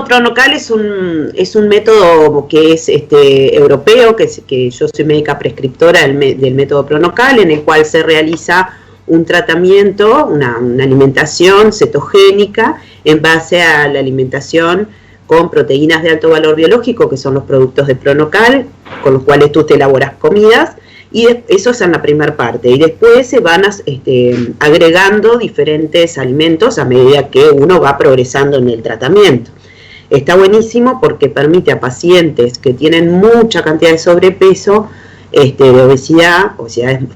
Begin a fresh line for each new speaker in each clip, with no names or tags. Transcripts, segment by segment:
método Pronocal es un método que es europeo, que yo soy médica prescriptora del método Pronocal, en el cual se realiza un tratamiento, una alimentación cetogénica en base a la alimentación con proteínas de alto valor biológico, que son los productos de Pronocal, con los cuales tú te elaboras comidas, y eso es en la primera parte. Y después se van agregando diferentes alimentos a medida que uno va progresando en el tratamiento. Está buenísimo porque permite a pacientes que tienen mucha cantidad de sobrepeso, de obesidad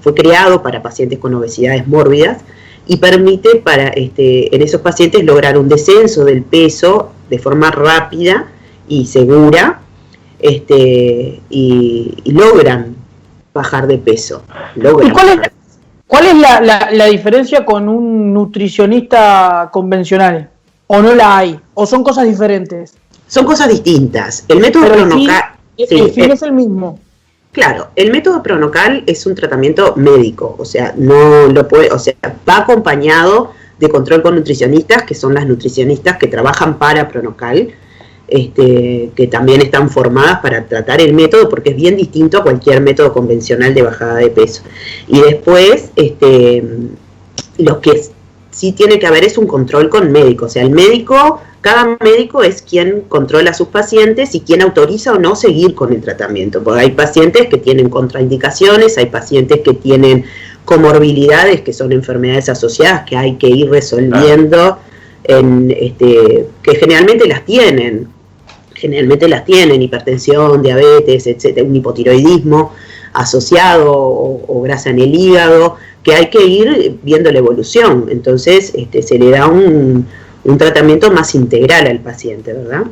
fue creado para pacientes con obesidades mórbidas, y permite en esos pacientes lograr un descenso del peso de forma rápida y segura, y logran bajar de peso.
¿Y cuál es la diferencia con un nutricionista convencional? ¿O no la hay? ¿O son cosas diferentes?
Son cosas distintas. El método Pronocal...
El fin es el mismo.
Claro, el método Pronocal es un tratamiento médico, o sea, no lo puede, o sea, va acompañado de control con nutricionistas, que son las nutricionistas que trabajan para Pronocal, que también están formadas para tratar el método, porque es bien distinto a cualquier método convencional de bajada de peso. Y después, lo que sí tiene que haber es un control con médico, o sea, cada médico es quien controla a sus pacientes y quien autoriza o no seguir con el tratamiento, porque hay pacientes que tienen contraindicaciones, hay pacientes que tienen comorbilidades, que son enfermedades asociadas, que hay que ir resolviendo, que generalmente las tienen, hipertensión, diabetes, etcétera, un hipotiroidismo asociado o grasa en el hígado, que hay que ir viendo la evolución. Entonces se le da un tratamiento más integral al paciente, ¿verdad?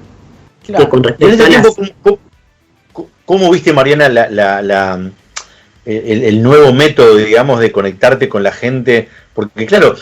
Claro.
Que con respecto a
¿Cómo viste, Mariana, el nuevo método, digamos, de conectarte con la gente? Porque claro,